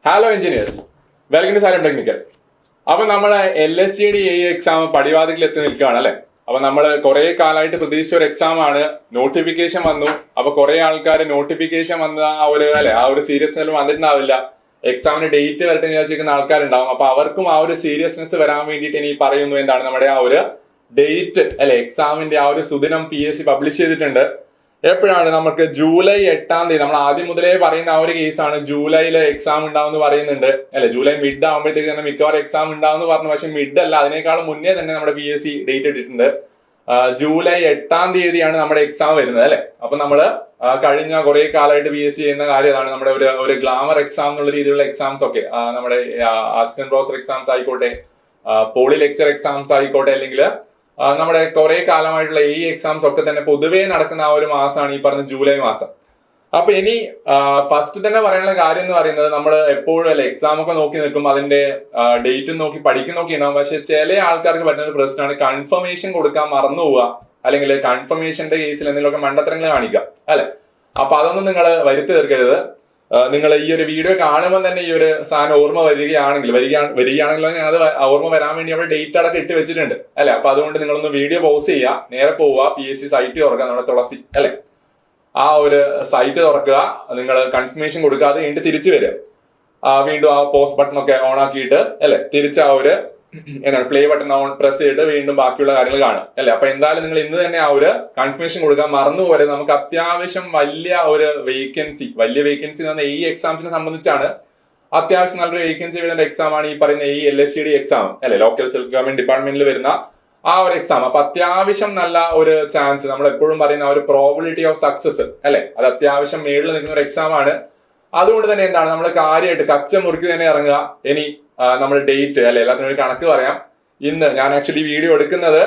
Hello engineers, welcome to Xylem technical. അപ്പൊ നമ്മളെ LSTD exam പടിവാതിക്കൽ എത്തി നിൽക്കുകയാണ് അല്ലെ. അപ്പൊ നമ്മൾ കുറെ കാലമായിട്ട് പ്രതീക്ഷിച്ച ഒരു എക്സാം ആണ്. നോട്ടിഫിക്കേഷൻ വന്നു. അപ്പൊ കുറെ ആൾക്കാർ നോട്ടിഫിക്കേഷൻ വന്ന ആ ഒരു സീരിയസ്നെസ് വന്നിട്ടുണ്ടാവില്ല. എക്സാമിന് ഡേറ്റ് വരട്ടെ വിചാരിച്ചിരിക്കുന്ന ആൾക്കാരുണ്ടാവും. അപ്പൊ അവർക്കും ആ ഒരു സീരിയസ്നെസ് വരാൻ വേണ്ടിയിട്ട് ഇനി പറയുന്നു എന്താണ് നമ്മുടെ ആ ഒരു ഡേറ്റ് അല്ലെ, എക്സാമിന്റെ ആ ഒരു സുദിനം PSC പബ്ലിഷ് ചെയ്തിട്ടുണ്ട്. എപ്പോഴാണ് നമുക്ക് ജൂലൈ 8-ാം തീയതി, നമ്മൾ ആദ്യം മുതലേ പറയുന്ന ആ ഒരു കേസാണ്. ജൂലൈയിൽ എക്സാം ഉണ്ടാവും പറയുന്നുണ്ട് അല്ലെ. ജൂലൈ മിഡ് ആകുമ്പോഴത്തേക്ക് തന്നെ മിക്കവാറും എക്സാം ഉണ്ടാവും പറഞ്ഞു. പക്ഷെ മിഡ് അല്ല, അതിനേക്കാളും മുന്നേ തന്നെ നമ്മുടെ PSC ഡേറ്റ് ഇട്ടിട്ടുണ്ട്. ജൂലൈ 8-ാം തീയതിയാണ് നമ്മുടെ എക്സാം വരുന്നത് അല്ലെ. അപ്പൊ നമ്മള് കഴിഞ്ഞ കുറെ കാലമായിട്ട് PSC ചെയ്യുന്ന കാര്യമാണ് നമ്മുടെ ഒരു ഗ്ലാമർ എക്സാം എന്നുള്ള രീതിയിലുള്ള എക്സാംസ് ഒക്കെ, നമ്മുടെ അസിസ്റ്റന്റ് പ്രൊഫസർ എക്സാംസ് ആയിക്കോട്ടെ, പോളി ലെക്ചർ എക്സാംസ് ആയിക്കോട്ടെ, അല്ലെങ്കിൽ നമ്മുടെ കുറെ കാലമായിട്ടുള്ള ഈ എക്സാംസ് ഒക്കെ തന്നെ പൊതുവേ നടക്കുന്ന ആ ഒരു മാസമാണ് ഈ പറഞ്ഞ ജൂലൈ മാസം. അപ്പൊ ഇനി ഫസ്റ്റ് തന്നെ പറയാനുള്ള കാര്യം എന്ന് പറയുന്നത്, നമ്മൾ എപ്പോഴും അല്ലെ എക്സാം ഒക്കെ നോക്കി നിൽക്കും, അതിന്റെ ഡേറ്റും നോക്കി പഠിക്കുന്നൊക്കെ ഉണ്ടാവും. പക്ഷെ ചില ആൾക്കാർക്ക് പറ്റുന്ന ഒരു പ്രശ്നമാണ് കൺഫർമേഷൻ കൊടുക്കാൻ മറന്നു പോവുക, അല്ലെങ്കിൽ കൺഫർമേഷന്റെ കേസിൽ എന്തെങ്കിലുമൊക്കെ മണ്ടത്തരങ്ങൾ കാണിക്കുക അല്ലെ. അപ്പൊ അതൊന്നും നിങ്ങൾ വരുത്തി തീർക്കരുത്. നിങ്ങൾ ഈ ഒരു വീഡിയോ കാണുമ്പോൾ തന്നെ ഈ ഒരു സാധനം ഓർമ്മ വരികയാണെങ്കിലോ ഞാനത് ഓർമ്മ വരാൻ വേണ്ടി അവിടെ ഡേറ്റ് അടക്കം ഇട്ട് വെച്ചിട്ടുണ്ട് അല്ലെ. അപ്പൊ അതുകൊണ്ട് നിങ്ങളൊന്ന് വീഡിയോ പോസ് ചെയ്യുക, നേരെ പോവുക, PSC സൈറ്റ് തുറക്കുക, നമ്മുടെ തുളസി അല്ലെ, ആ ഒരു സൈറ്റ് തുറക്കുക, നിങ്ങൾ കൺഫർമേഷൻ കൊടുക്കുക, അത് കഴിഞ്ഞിട്ട് തിരിച്ചു വരിക. വീണ്ടും ആ പോസ്റ്റ് ബട്ടൺ ഒക്കെ ഓൺ ആക്കിയിട്ട് അല്ലെ, തിരിച്ച് ആ ഒരു പ്ലേ ബട്ടൺ ഓൺ പ്രസ് ചെയ്തിട്ട് വീണ്ടും ബാക്കിയുള്ള കാര്യങ്ങൾ കാണും അല്ലെ. അപ്പൊ എന്തായാലും നിങ്ങൾ ഇന്ന് തന്നെ ആ ഒരു കൺഫർമേഷൻ കൊടുക്കാൻ മറന്നുപോലെ. നമുക്ക് അത്യാവശ്യം വലിയ വേക്കൻസി എന്ന് പറഞ്ഞാൽ ഈ എക്സാംസിനെ സംബന്ധിച്ചാണ് അത്യാവശ്യം നല്ലൊരു വേക്കൻസി വരുന്ന എക്സാം ആണ് ഈ പറയുന്ന ഈ LSTD എക്സാം അല്ലെ, ലോക്കൽ സെൽഫ് ഗവൺമെന്റ് ഡിപ്പാർട്ട്മെന്റിൽ വരുന്ന ആ ഒരു എക്സാം. അപ്പൊ അത്യാവശ്യം നല്ല ഒരു ചാൻസ്, നമ്മൾ എപ്പോഴും പറയുന്ന ആ ഒരു പ്രോബിലിറ്റി ഓഫ് സക്സസ് അല്ലെ, അത് അത്യാവശ്യം മേളിൽ നിൽക്കുന്ന ഒരു എക്സാം ആണ്. അതുകൊണ്ട് തന്നെ എന്താണ് നമ്മൾ കാര്യമായിട്ട് കച്ച മുറുക്കി തന്നെ ഇറങ്ങുക. ഇനി നമ്മൾ ഡേറ്റ് അല്ലെ, എല്ലാത്തിനും ഒരു കണക്ക് പറയാം. ഇന്ന് ഞാൻ ആക്ച്വലി വീഡിയോ എടുക്കുന്നത്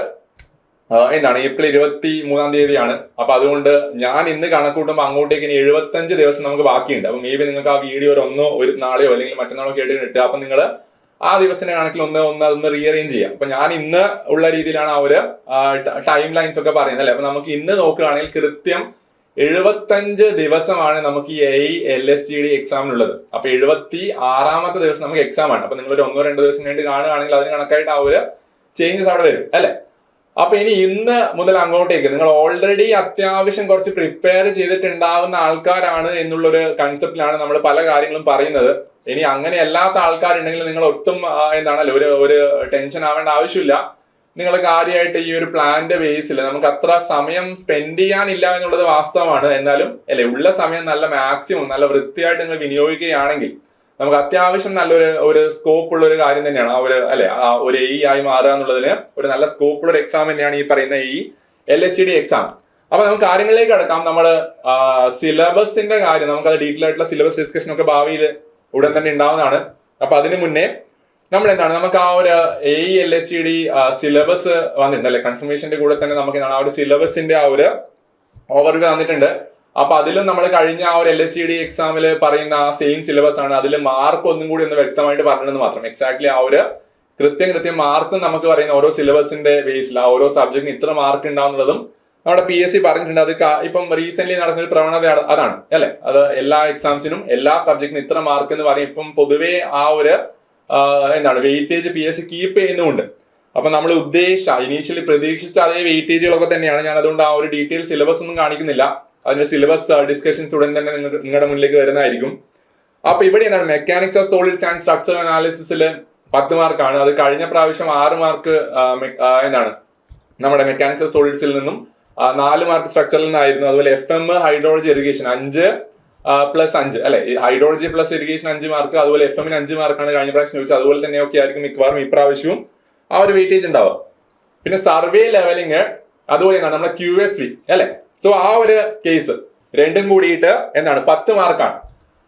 ഏപ്രിൽ 23-ാം തീയതിയാണ്. അപ്പൊ അതുകൊണ്ട് ഞാൻ ഇന്ന് കണക്ക് കൂട്ടുമ്പോൾ അങ്ങോട്ടേക്ക് ഇനി 75 ദിവസം നമുക്ക് ബാക്കിയുണ്ട്. അപ്പൊ മേ ബി നിങ്ങൾക്ക് ആ വീഡിയോ ഒരു നാളെയോ അല്ലെങ്കിൽ മറ്റന്നാളോ കേട്ട് കിട്ടുക. അപ്പൊ നിങ്ങൾ ആ ദിവസത്തിന്റെ കണക്കിൽ അതൊന്ന് റീഅറേഞ്ച് ചെയ്യാം. അപ്പൊ ഞാൻ ഇന്ന് ഉള്ള രീതിയിലാണ് ആ ഒരു ടൈം ലൈൻസ് ഒക്കെ പറയുന്നത് അല്ലെ. അപ്പൊ നമുക്ക് ഇന്ന് നോക്കുകയാണെങ്കിൽ കൃത്യം 75 ദിവസമാണ് നമുക്ക് ഈ LSTD എക്സാമിനുള്ളത്. അപ്പൊ 76-ാമത്തെ ദിവസം നമുക്ക് എക്സാം ആണ്. അപ്പൊ നിങ്ങൾ ഒരു 1-2 ദിവസം വേണ്ടി കാണുകയാണെങ്കിൽ അതിന് കണക്കായിട്ട് ആ ഒരു ചേഞ്ചസ് അവിടെ വരും അല്ലെ. അപ്പൊ ഇനി ഇന്ന് മുതൽ അങ്ങോട്ടേക്ക് നിങ്ങൾ ഓൾറെഡി അത്യാവശ്യം കുറച്ച് പ്രിപ്പയർ ചെയ്തിട്ടുണ്ടാവുന്ന ആൾക്കാരാണ് എന്നുള്ളൊരു കൺസെപ്റ്റിലാണ് നമ്മൾ പല കാര്യങ്ങളും പറയുന്നത്. ഇനി അങ്ങനെ അല്ലാത്ത ആൾക്കാരുണ്ടെങ്കിൽ നിങ്ങൾ ഒട്ടും ഒരു ടെൻഷൻ ആവേണ്ട ആവശ്യമില്ല. നിങ്ങൾ കാര്യമായിട്ട് ഈ ഒരു പ്ലാന്റെ ബേസിൽ നമുക്ക് അത്ര സമയം സ്പെൻഡ് ചെയ്യാനില്ല എന്നുള്ളത് വാസ്തവമാണ്. എന്നാലും അല്ലെ, ഉള്ള സമയം മാക്സിമം നല്ല വൃത്തിയായിട്ട് നിങ്ങൾ വിനിയോഗിക്കുകയാണെങ്കിൽ നമുക്ക് അത്യാവശ്യം നല്ലൊരു സ്കോപ്പ് ഉള്ള ഒരു കാര്യം തന്നെയാണ് ആ ഒരു ആയി മാറുക എന്നുള്ളതിന് ഒരു നല്ല സ്കോപ്പ് ഉള്ള ഒരു എക്സാം തന്നെയാണ് ഈ പറയുന്ന ഈ LSTD എക്സാം. അപ്പൊ നമുക്ക് കാര്യങ്ങളിലേക്ക് കടക്കാം. നമ്മൾ സിലബസിന്റെ കാര്യം, നമുക്കത് ഡീറ്റെയിൽ ആയിട്ടുള്ള സിലബസ് ഡിസ്കഷൻ ഒക്കെ ഭാവിയിൽ ഉടൻ തന്നെ ഉണ്ടാവുന്നതാണ്. അപ്പൊ അതിനു മുന്നേ നമുക്ക് ആ ഒരു LSTD സിലബസ് വന്നിട്ടുണ്ട് അല്ലെ. കൺഫർമേഷന്റെ കൂടെ തന്നെ നമുക്ക് ആ ഒരു സിലബസിന്റെ ആ ഒരു ഓവർവ്യൂ വന്നിട്ടുണ്ട്. അപ്പൊ അതിലും നമ്മൾ കഴിഞ്ഞ ആ ഒരു LSTD എക്സാമിൽ പറയുന്ന ആ സെയിം സിലബസ് ആണ്. അതിൽ മാർക്ക് ഒന്നും കൂടി ഒന്ന് വ്യക്തമായിട്ട് പറഞ്ഞതെന്ന് മാത്രം. എക്സാക്ട്ലി ആ ഒരു കൃത്യം മാർക്കും നമുക്ക് പറയുന്ന ഓരോ സിലബസിന്റെ ബേസിൽ ആ ഓരോ സബ്ജക്റ്റിന് ഇത്ര മാർക്ക് ഉണ്ടാവുന്നതും നമ്മുടെ PSC പറഞ്ഞിട്ടുണ്ട്. അത് ഇപ്പം റീസെന്റ് നടക്കുന്ന ഒരു പ്രവണത അതാണ് അല്ലെ. അത് എല്ലാ എക്സാംസിനും എല്ലാ സബ്ജക്റ്റിനും ഇത്ര മാർക്ക് എന്ന് പറയും. ഇപ്പം പൊതുവേ ആ ഒരു വെയിറ്റേജ് PSC കീപ്പ് ചെയ്യുന്നുണ്ട്. അപ്പൊ നമ്മൾ ഇനീഷ്യലി പ്രതീക്ഷിച്ച അതേ വെയിറ്റേജുകളൊക്കെ തന്നെയാണ്. ഞാൻ അതുകൊണ്ട് ആ ഒരു ഡീറ്റെയിൽ സിലബസ് ഒന്നും കാണിക്കുന്നില്ല. അതിന്റെ സിലബസ് ഡിസ്കഷൻസ് ഉടൻ തന്നെ നിങ്ങളുടെ മുന്നിലേക്ക് വരുന്നതായിരിക്കും. അപ്പൊ ഇവിടെ mechanics of solids and structural അനാലിസിസിൽ 10 മാർക്കാണ്. അത് കഴിഞ്ഞ പ്രാവശ്യം 6 മാർക്ക് നമ്മുടെ മെക്കാനിക്സ് ഓഫ് സോളിഡ്സിൽ നിന്നും 4 മാർക്ക് സ്ട്രക്ചറിൽ നിന്നായിരുന്നു. അതുപോലെ FM ഹൈഡ്രോളജി ഇറിഗേഷൻ 5+5 അല്ലെ, ഹൈഡ്രോളജി പ്ലസ് ഇറിഗേഷൻ 5 മാർക്ക്, അതുപോലെ FM 5 മാർക്കാണ് കഴിഞ്ഞ പ്രാവശ്യം ചോദിച്ചത്. അതുപോലെ തന്നെയൊക്കെ ആയിരിക്കും മിക്കവാറും ഇപ്രാവശ്യവും ആ ഒരു വെയിറ്റേജ് ഉണ്ടാവുക. പിന്നെ സർവേ ലെവലിങ്, അതുപോലെ നമ്മുടെ QSV അല്ലെ. സോ ആ ഒരു കേസ് രണ്ടും കൂടിയിട്ട് 10 മാർക്കാണ്.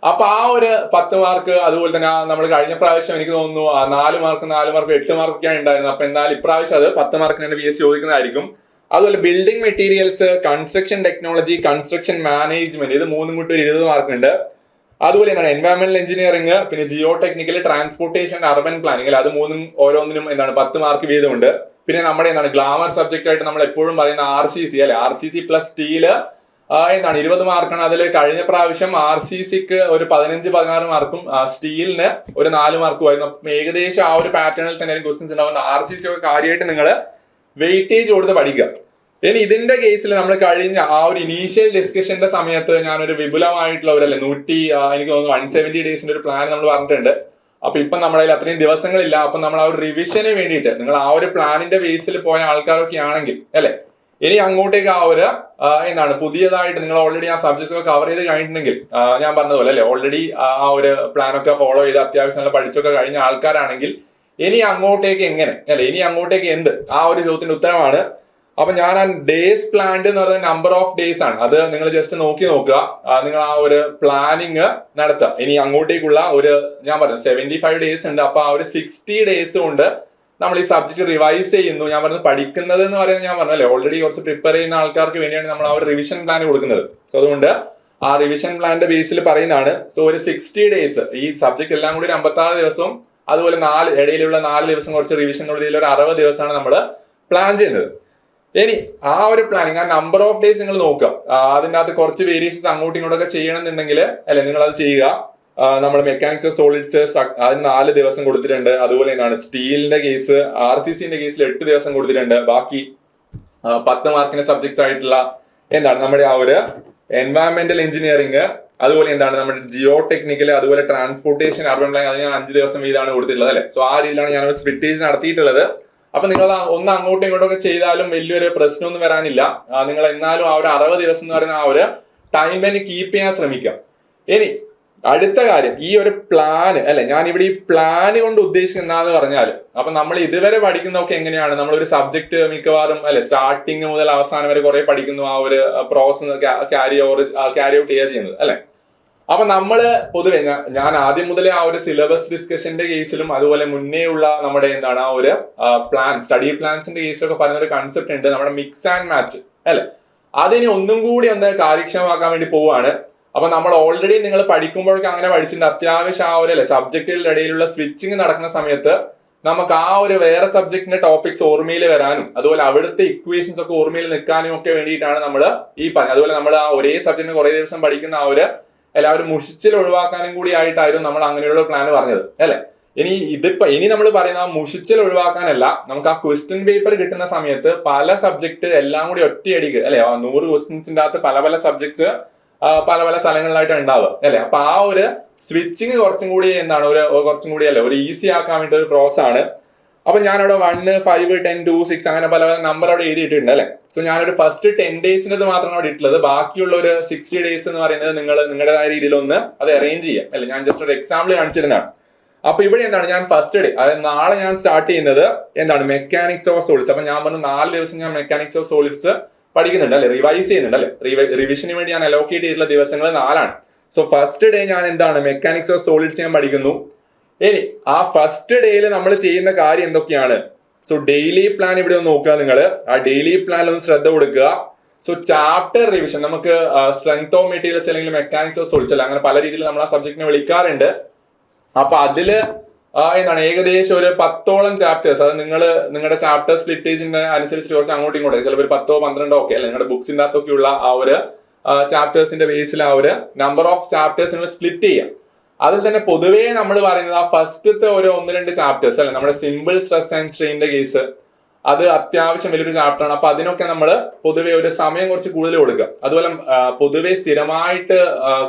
അപ്പൊ ആ ഒരു 10 മാർക്ക്, അതുപോലെ തന്നെ നമ്മൾ കഴിഞ്ഞ പ്രാവശ്യം എനിക്ക് തോന്നുന്നു 4 മാർക്ക് 8 മാർക്കൊക്കെയാണ് ഉണ്ടായിരുന്നത്. അപ്പൊ എന്നാൽ ഇപ്രാവശ്യം അത് 10 മാർക്കിന് PSC ചോദിക്കുന്നതായിരിക്കും. അതുപോലെ building materials, construction technology, construction management, ഇത് 3 കൂട്ടി 20 മാർക്കുണ്ട്. അതുപോലെ എൻവയോൺമെന്റൽ എഞ്ചിനീയറിംഗ്, പിന്നെ Jio technical, transportation, urban planning, അത് 3 ഓരോന്നിനും 10 മാർക്ക് വീതമുണ്ട്. പിന്നെ നമ്മുടെ ഗ്ലാമർ സബ്ജക്റ്റ് ആയിട്ട് നമ്മൾ എപ്പോഴും പറയുന്ന RCC അല്ലെ, RCC പ്ലസ് സ്റ്റീല്, എന്താണ് 20 മാർക്കാണ്. അതിൽ കഴിഞ്ഞ പ്രാവശ്യം RCCക്ക് ഒരു 15-16 മാർക്കും സ്റ്റീലിന് ഒരു 4 മാർക്കുമായിരുന്നു. അപ്പം ഏകദേശം ആ ഒരു പാറ്റേണിൽ തന്നെ ക്വസ്റ്റ്യൻസ് ഉണ്ടാവുന്ന RCC ഒക്കെ കാര്യമായിട്ട് നിങ്ങൾ വെയിറ്റേജ് കൊടുത്ത് പഠിക്കുക. ഇനി ഇതിന്റെ കേസിൽ നമ്മൾ കഴിഞ്ഞ ആ ഒരു ഇനീഷ്യൽ ഡിസ്കഷന്റെ സമയത്ത് ഞാനൊരു വിപുലമായിട്ടുള്ള ഒരു എനിക്ക് തോന്നുന്നു 170 ഡേയ്സിന്റെ ഒരു പ്ലാൻ നമ്മൾ പറഞ്ഞിട്ടുണ്ട്. അപ്പൊ ഇപ്പൊ നമ്മുടെ കയ്യിൽ അത്രയും ദിവസങ്ങളില്ല. അപ്പൊ നമ്മൾ ആ ഒരു റിവിഷന് വേണ്ടിയിട്ട് നിങ്ങൾ ആ ഒരു പ്ലാനിന്റെ ബേസിൽ പോയ ആൾക്കാരൊക്കെ ആണെങ്കിൽ അല്ലെ, ഇനി അങ്ങോട്ടേക്ക് ആ ഒരു പുതിയതായിട്ട് നിങ്ങൾ ഓൾറെഡി ആ സബ്ജക്ട്സ് ഒക്കെ കവർ ചെയ്ത് കഴിഞ്ഞിട്ടുണ്ടെങ്കിൽ ഞാൻ പറഞ്ഞതുപോലെ അല്ലെ, ഓൾറെഡി ആ ഒരു പ്ലാനൊക്കെ ഫോളോ ചെയ്ത് അത്യാവശ്യം നല്ല പഠിച്ചൊക്കെ കഴിഞ്ഞ ആൾക്കാരാണെങ്കിൽ ഇനി അങ്ങോട്ടേക്ക് എങ്ങനെ അല്ലെ, ഇനി അങ്ങോട്ടേക്ക് എന്ത്, ആ ഒരു ചോദ്യത്തിന്റെ ഉത്തരമാണ്. അപ്പൊ ഞാൻ ആ ഡേയ്സ് പ്ലാൻഡ് എന്ന് പറയുന്ന നമ്പർ ഓഫ് ഡേയ്സ് ആണ്. അത് നിങ്ങൾ ജസ്റ്റ് നോക്കുക, നിങ്ങൾ ആ ഒരു പ്ലാനിങ് നടത്തുക. ഇനി അങ്ങോട്ടേക്കുള്ള ഒരു ഞാൻ പറഞ്ഞു 75 ഡേയ്സ് ഉണ്ട്. അപ്പൊ ആ ഒരു 60 ഡേയ്സ് കൊണ്ട് നമ്മൾ ഈ സബ്ജക്ട് റിവൈസ് ചെയ്യുന്നു. ഞാൻ പറഞ്ഞത് പഠിക്കുന്നത് എന്ന് പറയുന്നത് ഞാൻ പറഞ്ഞല്ലേ, ഓൾറെഡി കുറച്ച് പ്രിപ്പയർ ചെയ്യുന്ന ആൾക്കാർക്ക് വേണ്ടിയാണ് നമ്മൾ ആ ഒരു റിവിഷൻ പ്ലാൻ കൊടുക്കുന്നത്. സോ അതുകൊണ്ട് ആ റിവിഷൻ പ്ലാന്റെ ബേസിൽ പറയുന്നതാണ്. സോ ഒരു 60 ഡേയ്സ് ഈ സബ്ജക്ട് എല്ലാം കൂടി 56 ദിവസവും അതുപോലെ ഇടയിലുള്ള 4 ദിവസം കുറച്ച് റിവിഷനുള്ള ഒരു 60 ദിവസമാണ് നമ്മൾ പ്ലാൻ ചെയ്യുന്നത്. ഇനി ആ ഒരു പ്ലാനിങ്, ആ നമ്പർ ഓഫ് ഡേയ്സ് നിങ്ങൾ നോക്കുക. അതിൻ്റെ അകത്ത് കുറച്ച് വേരിയേഷൻസ് അങ്ങോട്ടും ഇങ്ങോട്ടൊക്കെ ചെയ്യണമെന്നുണ്ടെങ്കിൽ അല്ലെ നിങ്ങൾ അത് ചെയ്യുക. നമ്മൾ മെക്കാനിക്സ് ഓഫ് സോളിഡ്സ് അതിന് 4 ദിവസം കൊടുത്തിട്ടുണ്ട്. അതുപോലെ സ്റ്റീലിന്റെ കേസ് RCCന്റെ കേസിൽ 8 ദിവസം കൊടുത്തിട്ടുണ്ട്. ബാക്കി 10 മാർക്കിന്റെ സബ്ജക്ട്സ് ആയിട്ടുള്ള നമ്മുടെ ആ ഒരു എൻവയറമെന്റൽ എഞ്ചിനീയറിംഗ്, അതുപോലെ നമ്മുടെ ജിയോ ടെക്നിക്കൽ, അതുപോലെ ട്രാൻസ്പോർട്ടേഷൻ, അർബൻ പ്ലാനിംഗ്, അതിന് 5 ദിവസം വീതമാണ് കൊടുത്തിട്ടുള്ളത് അല്ലെ. സോ ആ രീതിയിലാണ് ഞാൻ സ്പ്ലിറ്റേജ് നടത്തിയിട്ടുള്ളത്. അപ്പൊ നിങ്ങൾ ഒന്ന് അങ്ങോട്ടും ഇങ്ങോട്ടൊക്കെ ചെയ്താലും വലിയൊരു പ്രശ്നമൊന്നും വരാനില്ല. നിങ്ങൾ എന്നാലും ആ ഒരു 60 ദിവസം എന്ന് പറയുന്ന ആ ഒരു ടൈമിന് കീപ്പ് ചെയ്യാൻ ശ്രമിക്കാം. ഇനി അടുത്ത കാര്യം, ഈ ഒരു പ്ലാന് അല്ലെ, ഞാൻ ഇവിടെ ഈ പ്ലാന് കൊണ്ട് ഉദ്ദേശിക്കുന്നത് എന്താന്ന് പറഞ്ഞാൽ, അപ്പൊ നമ്മൾ ഇതുവരെ പഠിക്കുന്നതൊക്കെ എങ്ങനെയാണ്, നമ്മളൊരു സബ്ജക്ട് മിക്കവാറും അല്ലെ സ്റ്റാർട്ടിങ് മുതൽ അവസാനം വരെ കുറെ പഠിക്കുന്നു, ആ ഒരു പ്രോസസ് ക്യാരി ഔട്ട് ചെയ്യുന്നത് അല്ലെ. അപ്പൊ നമ്മള് പൊതുവെ ഞാൻ ആദ്യം മുതലേ ആ ഒരു സിലബസ് ഡിസ്കഷന്റെ കേസിലും അതുപോലെ മുന്നേ ഉള്ള നമ്മുടെ ആ ഒരു സ്റ്റഡി പ്ലാൻസിന്റെ കേസിലൊക്കെ പറയുന്ന ഒരു കൺസെപ്റ്റ് ഉണ്ട്, നമ്മുടെ മിക്സ് ആൻഡ് മാച്ച് അല്ലെ. അതിന് ഒന്നും കൂടി കാര്യക്ഷമമാക്കാൻ വേണ്ടി പോവാണ്. അപ്പൊ നമ്മൾ ഓൾറെഡി നിങ്ങൾ പഠിക്കുമ്പോഴൊക്കെ അങ്ങനെ പഠിച്ചിട്ടുണ്ട്. അത്യാവശ്യം ആ ഒരു സബ്ജക്റ്റുകളുടെ ഇടയിലുള്ള സ്വിച്ചിങ് നടക്കുന്ന സമയത്ത് നമുക്ക് ആ ഒരു വേറെ സബ്ജക്റ്റിന്റെ ടോപ്പിക്സ് ഓർമ്മയിൽ വരാനും അതുപോലെ അവിടുത്തെ ഇക്വേഷൻസ് ഒക്കെ ഓർമ്മയിൽ നിൽക്കാനും ഒക്കെ വേണ്ടിയിട്ടാണ് നമ്മൾ അതുപോലെ നമ്മൾ ആ ഒരേ സബ്ജക്റ്റിന് കുറെ ദിവസം പഠിക്കുന്ന ആ ഒരു എല്ലാവരും മുഷിച്ചിൽ ഒഴിവാക്കാനും കൂടി ആയിട്ടായിരുന്നു നമ്മൾ അങ്ങനെയുള്ള പ്ലാൻ പറഞ്ഞത് അല്ലെ. ഇനി നമ്മൾ പറയുന്ന ആ മുഷിച്ചിൽ ഒഴിവാക്കാനല്ല, നമുക്ക് ആ ക്വസ്റ്റ്യൻ പേപ്പർ കിട്ടുന്ന സമയത്ത് പല സബ്ജക്ട് എല്ലാം കൂടി ഒറ്റയടിക്ക് അല്ലെ, 100 ക്വസ്റ്റ്യൻസിന്റെ അകത്ത് പല പല സബ്ജക്ട്സ് പല പല സ്ഥലങ്ങളിലായിട്ട് ഉണ്ടാവുക അല്ലെ. അപ്പൊ ആ ഒരു സ്വിച്ചിങ് കുറച്ചും കൂടി കുറച്ചും കൂടി ഒരു ഈസി ആക്കാൻ വേണ്ടി ഒരു പ്രോസസ് ആണ്. അപ്പൊ ഞാനവിടെ 1, 5, 10, 2, 6 അങ്ങനെ പല പല നമ്പർ അവിടെ എഴുതിയിട്ടുണ്ട് അല്ലെ. സോ ഞാനൊരു ഫസ്റ്റ് 10 ഡേയ്സിന്റെ മാത്രമാണ് അവിടെ ഇട്ടുള്ളത്. ബാക്കിയുള്ള ഒരു 60 ഡേയ്സ് എന്ന് പറയുന്നത് നിങ്ങളുടേതായ രീതിയിൽ ഒന്ന് അത് അറേഞ്ച് ചെയ്യാം അല്ലെ. ഞാൻ ജസ്റ്റ് ഒരു എക്സാമ്പിൾ കാണിച്ചിരുന്നതാണ്. അപ്പൊ ഇവിടെ ഞാൻ ഫസ്റ്റ് ഡേ, അതായത് നാളെ ഞാൻ സ്റ്റാർട്ട് ചെയ്യുന്നത് മെക്കാനിക്സ് ഓഫ് സോളിഡ്സ്. അപ്പൊ ഞാൻ പറഞ്ഞു 4 ദിവസം ഞാൻ മെക്കാനിക്സ് ഓഫ് സോളിഡ്സ് പഠിക്കുന്നുണ്ട് അല്ലെ, റിവൈസ് ചെയ്യുന്നുണ്ട് അല്ലെ. റിവിഷന് വേണ്ടി ഞാൻ അലോക്കേറ്റ് ചെയ്തിട്ടുള്ള ദിവസങ്ങൾ 4 ആണ്. സോ ഫസ്റ്റ് ഡേ ഞാൻ മെക്കാനിക്സ് ഓഫ് സോളിഡ്സ് ഞാൻ പഠിക്കുന്നു. ഇനി ആ ഫസ്റ്റ് ഡേയിൽ നമ്മൾ ചെയ്യുന്ന കാര്യം എന്തൊക്കെയാണ്? സോ ഡെയിലി പ്ലാൻ ഇവിടെ ഒന്ന് നോക്കുക നിങ്ങൾ. ആ ഡെയിലി പ്ലാനിൽ ഒന്ന് ശ്രദ്ധ കൊടുക്കുക. സോ ചാപ്റ്റർ റിവിഷൻ, നമുക്ക് സ്ട്രെങ്ത് ഓഫ് മെറ്റീരിയൽസ് അല്ലെങ്കിൽ മെക്കാനിക്സ് ഓഫ് സോളിഡ്സ് അല്ല, അങ്ങനെ പല രീതിയിൽ നമ്മൾ ആ സബ്ജക്റ്റിനെ വിളിക്കാറുണ്ട്. അപ്പൊ അതില് ഏകദേശം ഒരു 10ഓളം ചാപ്റ്റേഴ്സ്, അത് നിങ്ങളുടെ ചാപ്റ്റർ സ്പ്ലിറ്റേജിന്റെ അനുസരിച്ച് കുറച്ച് അങ്ങോട്ടും ഇങ്ങോട്ടും ചിലപ്പോൾ ഒരു 10ഓ 12ഓ ഒക്കെ അല്ലെ, നിങ്ങളുടെ ബുക്സിന്റെ അകത്തൊക്കെയുള്ള ആ ഒരു ചാപ്റ്റേഴ്സിന്റെ ബേസിൽ ആ ഒരു നമ്പർ ഓഫ് ചാപ്റ്റേഴ്സ് നിങ്ങൾ സ്പ്ലിറ്റ് ചെയ്യാം. അതിൽ തന്നെ പൊതുവേ നമ്മൾ പറയുന്നത് ആ ഫസ്റ്റത്തെ ഒരു 1-2 ചാപ്റ്റേഴ്സ് അല്ലെ, നമ്മുടെ സിമ്പിൾ സ്ട്രെസ് ആൻഡ് സ്ട്രെയിനിന്റെ കേസ്, അത് അത്യാവശ്യം വലിയൊരു ചാപ്റ്ററാണ്. അപ്പൊ അതിനൊക്കെ നമ്മൾ പൊതുവെ ഒരു സമയം കുറച്ച് കൂടുതൽ കൊടുക്കുക. അതുപോലെ പൊതുവെ സ്ഥിരമായിട്ട്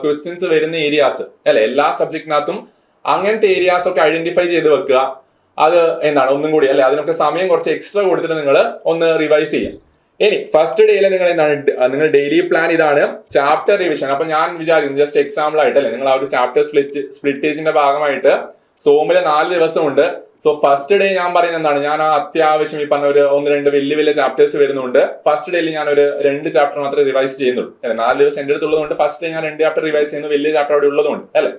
ക്വസ്റ്റ്യൻസ് വരുന്ന ഏരിയാസ് അല്ലെ, എല്ലാ സബ്ജക്റ്റിനകത്തും അങ്ങനത്തെ ഏരിയാസ് ഒക്കെ ഐഡന്റിഫൈ ചെയ്ത് വെക്കുക. അത് ഒന്നും കൂടി അല്ലെ, അതിനൊക്കെ സമയം കുറച്ച് എക്സ്ട്രാ കൊടുത്തിട്ട് നിങ്ങൾ ഒന്ന് റിവൈസ് ചെയ്യാം. ഇനി ഫസ്റ്റ് ഡേയിൽ നിങ്ങൾ ഡെയിലി പ്ലാൻ ഇതാണ്, ചാപ്റ്റർ റിവിഷൻ. അപ്പൊ ഞാൻ വിചാരിക്കുന്നു ജസ്റ്റ് എക്സാമ്പിൾ ആയിട്ട് അല്ലെ, നിങ്ങൾ ആ ഒരു ചാപ്റ്റർ സ്പ്ലിറ്റേജിന്റെ ഭാഗമായിട്ട് സോമില് 4 ദിവസമുണ്ട്. സോ ഫസ്റ്റ് ഡേ ഞാൻ പറയുന്നത് ഞാൻ അത്യാവശ്യം ഈ പറഞ്ഞ ഒരു 1-2 വലിയ ചാപ്റ്റേഴ്സ് വരുന്നുണ്ട്. ഫസ്റ്റ് ഡേയിൽ ഞാൻ ഒരു 2 ചാപ്റ്റർ മാത്രമേ റിവൈസ് ചെയ്യുന്നുള്ളൂ അല്ലെ. 4 ദിവസം എന്റെ അടുത്തുള്ളതുകൊണ്ട് ഫസ്റ്റ് ഡേ ഞാൻ 2 ചാപ്റ്റർ റിവൈസ് ചെയ്യുന്നു, വലിയ ചാപ്റ്റർ അവിടെ ഉള്ളതുകൊണ്ട് അല്ലെ.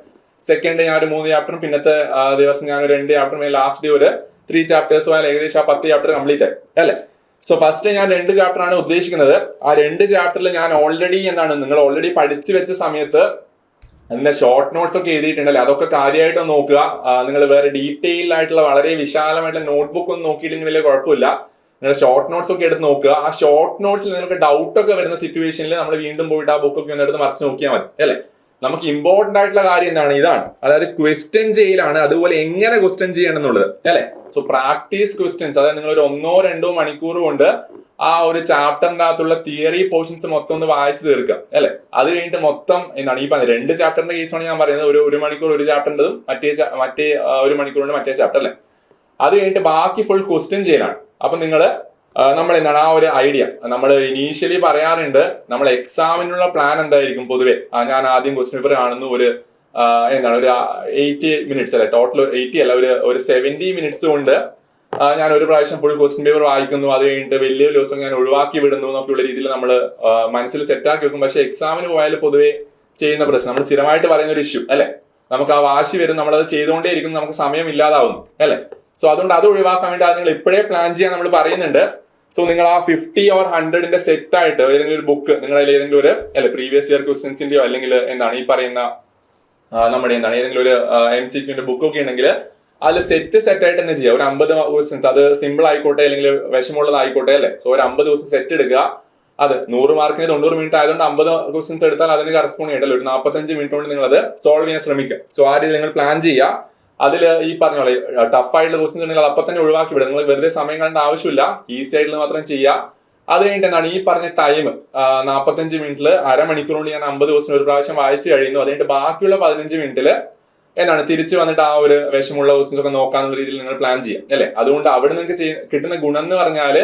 സെക്കൻഡ് ഡേ ഞാൻ ഒരു 3 ചാപ്റ്ററും, പിന്നത്തെ ദിവസം ഞാൻ ഒരു 2 ചാപ്റ്ററും, ലാസ്റ്റ് ഡേ ഒരു 3 ചാപ്റ്റേഴ്സും ആയാലും ഏകദേശം ആ 10 ചാപ്റ്റർ കംപ്ലീറ്റ് ആയി അല്ലെ. സോ ഫസ്റ്റ് ഞാൻ 2 ചാപ്റ്റർ ആണ് ഉദ്ദേശിക്കുന്നത്. ആ 2 ചാപ്റ്ററിൽ ഞാൻ ഓൾറെഡി നിങ്ങൾ ഓൾറെഡി പഠിച്ചു വെച്ച സമയത്ത് അതിന്റെ ഷോർട്ട് നോട്ട്സ് ഒക്കെ എഴുതിയിട്ടുണ്ടല്ലേ, അതൊക്കെ കാര്യമായിട്ട് നോക്കുക. നിങ്ങൾ വേറെ ഡീറ്റെയിൽ ആയിട്ടുള്ള വളരെ വിശാലമായിട്ടുള്ള നോട്ട്ബുക്ക് ഒന്നും നോക്കിയില്ലെങ്കിൽ വലിയ കുഴപ്പമില്ല. നിങ്ങളുടെ ഷോർട്ട് നോട്ട്സ് ഒക്കെ എടുത്ത് നോക്കുക. ആ ഷോർട്ട് നോട്ട്സിൽ നിങ്ങൾക്ക് ഡൗട്ട് ഒക്കെ വരുന്ന സിറ്റുവേഷനിൽ നമ്മൾ വീണ്ടും പോയിട്ട് ആ ബുക്കൊക്കെ ഒന്ന് എടുത്ത് മറിച്ച് നോക്കിയാൽ മതി അല്ലെ. നമുക്ക് ഇമ്പോർട്ടന്റ് ആയിട്ടുള്ള കാര്യം എന്താണ്, ഇതാണ്, അതായത് ക്വസ്റ്റ്യൻ ചെയ്യലാണ്, അതുപോലെ എങ്ങനെ ക്വസ്റ്റ്യൻ ചെയ്യണം എന്നുള്ളത് അല്ലെ. സോ പ്രാക്ടീസ് ക്വസ്റ്റ്യൻസ്, അതായത് നിങ്ങൾ ഒരു 1-2 മണിക്കൂർ കൊണ്ട് ആ ഒരു ചാപ്റ്ററിന്റെ അകത്തുള്ള തിയറി പോർഷൻസ് മൊത്തം ഒന്ന് വായിച്ചു തീർക്കുക അല്ലെ. അത് കഴിഞ്ഞിട്ട് മൊത്തം എന്താണ് ഈ 2 ചാപ്റ്ററിന്റെ കേസാണ് ഞാൻ പറയുന്നത്. ഒരു മണിക്കൂർ ഒരു ചാപ്റ്ററിന്റെതും മറ്റേ 1 മണിക്കൂർ കൊണ്ട് മറ്റേ ചാപ്റ്റർ അല്ലെ. അത് കഴിഞ്ഞിട്ട് ബാക്കി ഫുൾ ക്വസ്റ്റ്യൻ ചെയ്യലാണ്. അപ്പൊ നിങ്ങൾ നമ്മൾ എന്താണ് ആ ഒരു ഐഡിയ നമ്മൾ ഇനീഷ്യലി പറയാറുണ്ട്, നമ്മൾ എക്സാമിനുള്ള പ്ലാൻ എന്തായിരിക്കും പൊതുവെ. ഞാൻ ആദ്യം ക്വസ്റ്റ്യൻ പേപ്പർ കാണുന്നു, ഒരു 80 മിനിറ്റ്സ് അല്ലെ, ടോട്ടൽ 80 അല്ല, ഒരു 70 മിനിറ്റ്സ് കൊണ്ട് ഞാൻ ഒരു പ്രാവശ്യം ഫുൾ ക്വസ്റ്റ്യൻ പേപ്പർ വായിക്കുന്നു. അത് കഴിഞ്ഞിട്ട് വലിയ ദിവസം ഞാൻ ഒഴിവാക്കി വിടുന്നു എന്നൊക്കെയുള്ള രീതിയിൽ നമ്മൾ മനസ്സിൽ സെറ്റാക്കി വെക്കും. പക്ഷെ എക്സാമിന് പോയാൽ പൊതുവെ ചെയ്യുന്ന പ്രശ്നം, നമ്മൾ സ്ഥിരമായിട്ട് പറയുന്ന ഒരു ഇഷ്യൂ അല്ലെ, നമുക്ക് ആ വാശി വരും, നമ്മളത് ചെയ്തുകൊണ്ടേ ഇരിക്കുന്നു, നമുക്ക് സമയം ഇല്ലാതാവുന്നു അല്ലെ. സോ അതുകൊണ്ട് അത് ഒഴിവാക്കാൻ വേണ്ടി അത് നിങ്ങൾ ഇപ്പോഴേ പ്ലാൻ ചെയ്യാൻ നമ്മൾ പറയുന്നുണ്ട്. സോ നിങ്ങൾ ആ 50 or 100ന്റെ സെറ്റ് ആയിട്ട് ഏതെങ്കിലും ഒരു ബുക്ക് നിങ്ങളുടെ ഏതെങ്കിലും ഒരു പ്രീവിയസ് ഇയർ ക്വസ്റ്റ്യൻസിന്റെയോ അല്ലെങ്കിൽ എന്താണ് ഈ പറയുന്ന നമ്മുടെ ഏതെങ്കിലും ഒരു MCQന്റെ ബുക്കൊക്കെ ഉണ്ടെങ്കിൽ അതിൽ സെറ്റ് ആയിട്ട് തന്നെ ചെയ്യുക. ഒരു 50 ക്വസ്റ്റ്യൻസ്, അത് സിമ്പിൾ ആയിക്കോട്ടെ അല്ലെങ്കിൽ വിഷമമുള്ളതായിക്കോട്ടെ അല്ലെ. സോ ഒരു 50 ദിവസം സെറ്റ് എടുക്കുക. അത് 100 മാർക്കിന് 90 മിനിറ്റ് ആയതുകൊണ്ട് 50 ക്വസ്റ്റ്യൻസ് എടുത്താൽ അതിന് കറസ്പോണ്ട് ആയിട്ടല്ല ഒരു 45 മിനിറ്റ് കൊണ്ട് നിങ്ങൾ അത് സോൾവ് ചെയ്യാൻ ശ്രമിക്കുക. സോ ആ രീതി നിങ്ങൾ പ്ലാൻ ചെയ്യുക. അതിൽ ഈ പറഞ്ഞ പോലെ ടഫ് ആയിട്ടുള്ള ക്വസ്റ്റ്യൻസ് ഉണ്ടെങ്കിൽ അത് അപ്പം തന്നെ ഒഴിവാക്കി വിടുക. നിങ്ങൾ വെറുതെ സമയം കളയേണ്ട ആവശ്യമില്ല, ഈസി ആയിട്ടുള്ള മാത്രം ചെയ്യുക. അത് കഴിഞ്ഞിട്ട് എന്താണ് ഈ പറഞ്ഞ ടൈം 45 മിനിറ്റിൽ അരമണിക്കൂർ കൊണ്ട് ഞാൻ 50 ക്വസ്റ്റ്യൻ ഒരു പ്രാവശ്യം വായിച്ചു കഴിയുന്നു. അത് കഴിഞ്ഞിട്ട് ബാക്കിയുള്ള 15 മിനിറ്റിൽ എന്താണ് തിരിച്ചു വന്നിട്ട് ആ ഒരു വിഷമുള്ള ക്വസ്റ്റ്യൻസ് ഒക്കെ നോക്കാനുള്ള രീതിയിൽ നിങ്ങൾ പ്ലാൻ ചെയ്യാം അല്ലെ. അതുകൊണ്ട് അവിടെ നിങ്ങൾക്ക് കിട്ടുന്ന ഗുണം എന്ന് പറഞ്ഞാല്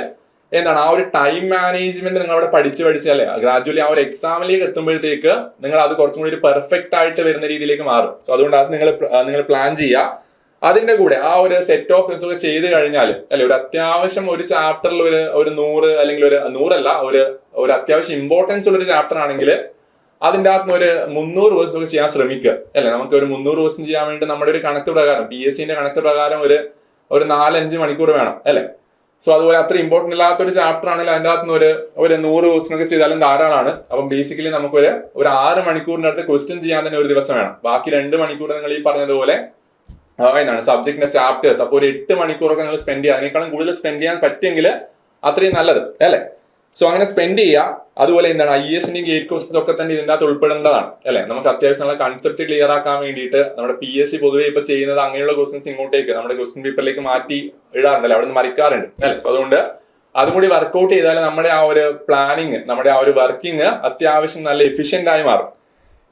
എന്താണ് ആ ഒരു ടൈം മാനേജ്മെന്റ് നിങ്ങൾ അവിടെ പഠിച്ച് അല്ലെ ഗ്രാജുവലി ആ ഒരു എക്സാമിലേക്ക് എത്തുമ്പോഴത്തേക്ക് നിങ്ങൾ അത് കുറച്ചും കൂടി ഒരു പെർഫെക്റ്റ് ആയിട്ട് വരുന്ന രീതിയിലേക്ക് മാറും. സോ അതുകൊണ്ട് അത് നിങ്ങൾ പ്ലാൻ ചെയ്യുക. അതിന്റെ കൂടെ ആ ഒരു സെറ്റ് ഓഫ് ക്വസ്റ്റ്യൻസ് ഒക്കെ ചെയ്ത് കഴിഞ്ഞാൽ അല്ലെ ഒരു അത്യാവശ്യം ഒരു ചാപ്റ്ററിൽ ഒരു 100 അല്ലെങ്കിൽ ഒരു 100 ഒരു അത്യാവശ്യം ഇമ്പോർട്ടൻസ് ഉള്ള ഒരു ചാപ്റ്റർ ആണെങ്കിൽ അതിൻ്റെ അകത്ത് ഒരു 300 ക്വസ്റ്റ്യൻസ് ഒക്കെ ചെയ്യാൻ ശ്രമിക്കുക അല്ലെ. നമുക്ക് ഒരു 300 ക്വസ്റ്റ്യൻ ചെയ്യാൻ വേണ്ടി നമ്മുടെ ഒരു കണക്ക് പ്രകാരം PSCന്റെ കണക്ക് പ്രകാരം ഒരു 4-5 മണിക്കൂർ വേണം അല്ലെ. സോ അതുപോലെ അത്ര ഇമ്പോർട്ടന്റ് അല്ലാത്തൊരു ചാപ്റ്റർ ആണെങ്കിൽ അതിൻ്റെ അകത്ത് ഒരു 100 ക്വസ്റ്റ്യൻ ഒക്കെ ചെയ്താലും ധാരാളമാണ്. അപ്പം ബേസിക്കലി നമുക്ക് ഒരു 6 മണിക്കൂറിന്റെ അടുത്ത് ക്വസ്റ്റ്യൻ ചെയ്യാൻ തന്നെ ഒരു ദിവസം വേണം. ബാക്കി 2 മണിക്കൂർ നിങ്ങൾ ഈ പറഞ്ഞതുപോലെ എന്താണ് സബ്ജക്റ്റിന്റെ ചാപ്റ്റേഴ്സ്, അപ്പോൾ ഒരു 8 മണിക്കൂറൊക്കെ നിങ്ങൾ സ്പെൻഡ് ചെയ്യുക. അതിനേക്കാളും കൂടുതൽ സ്പെൻഡ് ചെയ്യാൻ പറ്റുമെങ്കിൽ അത്രയും നല്ലത് അല്ലെ. സോ അങ്ങനെ സ്പെൻഡ് ചെയ്യുക. അതുപോലെ എന്താണ് IASന്റെയും ഗേറ്റ് ക്വസ്റ്റൻസ് ഒക്കെ തന്നെ ഇതിൻ്റെ അകത്ത് ഉൾപ്പെടേണ്ടതാണ് അല്ലെ. നമുക്ക് അത്യാവശ്യം നമ്മുടെ കൺസെപ്റ്റ് ക്ലിയർ ആക്കാൻ വേണ്ടിയിട്ട് നമ്മുടെ PSC പൊതുവെ ഇപ്പൊ ചെയ്യുന്നത് അങ്ങനെയുള്ള ക്വസ്റ്റൻസ് ഇങ്ങോട്ടേക്ക് നമ്മുടെ ക്വസ്റ്റ്യൻ പേപ്പറിലേക്ക് മാറ്റി ഇടാറുണ്ടല്ലോ, അവിടെ നിന്ന് മറിക്കാറുണ്ട് അല്ലെ. സോ അതുകൊണ്ട് അതും കൂടി വർക്ക്ഔട്ട് ചെയ്താൽ നമ്മുടെ ആ ഒരു പ്ലാനിങ്, നമ്മുടെ ആ ഒരു വർക്കിംഗ് അത്യാവശ്യം നല്ല എഫിഷ്യന്റ് ആയി മാറും.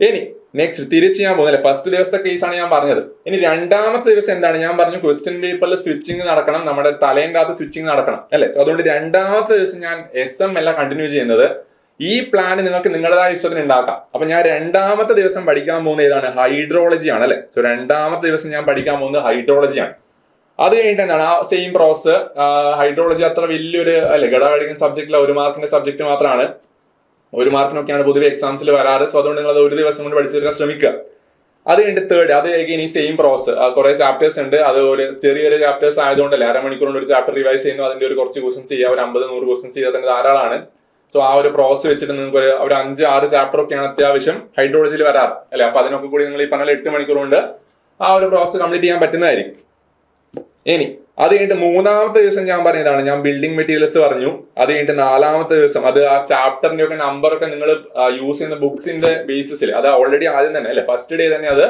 ഇനി നെക്സ്റ്റ് തിരിച്ച് ഞാൻ പോകുന്നില്ല, ഫസ്റ്റ് ദിവസത്തെ കേസാണ് ഞാൻ പറഞ്ഞത്. ഇനി രണ്ടാമത്തെ ദിവസം എന്താണ് ഞാൻ പറഞ്ഞു, ക്വസ്റ്റ്യൻ പേപ്പറിൽ സ്വിച്ചിങ് നടക്കണം, നമ്മുടെ തലേൻ്റെ അകത്ത് സ്വിച്ചിങ് നടക്കണം അല്ലെ. സോ അതുകൊണ്ട് രണ്ടാമത്തെ ദിവസം ഞാൻ SM അല്ല കണ്ടിന്യൂ ചെയ്യുന്നത്. ഈ പ്ലാൻ നിങ്ങൾക്ക് നിങ്ങളുടേതായ ഇഷ്ടത്തിന് ഉണ്ടാക്കാം. അപ്പൊ ഞാൻ രണ്ടാമത്തെ ദിവസം പഠിക്കാൻ പോകുന്നത് ഏതാണ്, ഹൈഡ്രോളജി ആണ് അല്ലെ. സോ രണ്ടാമത്തെ ദിവസം ഞാൻ പഠിക്കാൻ പോകുന്നത് ഹൈഡ്രോളജിയാണ്. അത് കഴിഞ്ഞിട്ട് എന്താണ് ആ സെയിം പ്രോസസ്. ഹൈഡ്രോളജി അത്ര വലിയൊരു അല്ലെ ഘടകടിക്കുന്ന സബ്ജക്റ്റിലെ 1 മാർക്കിന്റെ സബ്ജക്ട് മാത്രമാണ്, 1 മാർക്കിനൊക്കെയാണ് പൊതുവെ എക്സാംസിൽ വരാറ്. സോ അതുകൊണ്ട് നിങ്ങൾ അത് ഒരു ദിവസം കൊണ്ട് പഠിച്ചു തീർക്കാൻ ശ്രമിക്കുക. അത് കഴിഞ്ഞിട്ട് തേർഡ്, അത് ഇനി സെയിം പ്രോസസ്. കുറെ ചാപ്റ്റേഴ്സ് ഉണ്ട്, അത് ഒരു ചെറിയൊരു ചാപ്റ്റേഴ്സ് ആയതുകൊണ്ടല്ലേ അരമണിക്കൂർ കൊണ്ട് ഒരു ചാപ്റ്റർ റിവൈസ് ചെയ്യുന്നു. അതിന്റെ ഒരു കുറച്ച് ക്വസ്റ്റൻസ് ചെയ്യുക, ഒരു 50-100 ക്വസ്റ്റൻസ് ചെയ്താൽ തന്നെ ധാരാളമാണ്. സോ ആ ഒരു പ്രോസസ് വെച്ചിട്ട് നിങ്ങൾക്ക് ഒരു 5-6 ചാപ്റ്റർ ഒക്കെയാണ് അത്യാവശ്യം ഹൈഡ്രോളജിയിൽ വരാറ് അല്ലെ. അപ്പൊ അതിനൊക്കെ കൂടി നിങ്ങൾ ഈ പറഞ്ഞ 8 മണിക്കൂർ കൊണ്ട് ആ ഒരു പ്രോസസ് കംപ്ലീറ്റ് ചെയ്യാൻ പറ്റുന്നതായിരിക്കും. ഇനി അത് കഴിഞ്ഞിട്ട് മൂന്നാമത്തെ ദിവസം ഞാൻ പറഞ്ഞതാണ്, ഞാൻ ബിൽഡിംഗ് മെറ്റീരിയൽസ് പറഞ്ഞു. അത് കഴിഞ്ഞിട്ട് നാലാമത്തെ ദിവസം അത് ആ ചാപ്റ്ററിന്റെ ഒക്കെ നമ്പറൊക്കെ നിങ്ങൾ യൂസ് ചെയ്യുന്ന ബുക്സിന്റെ ബേസിസിൽ അത് ഓൾറെഡി ആദ്യം തന്നെ അല്ലെ ഫസ്റ്റ് ഡേ തന്നെ, അത്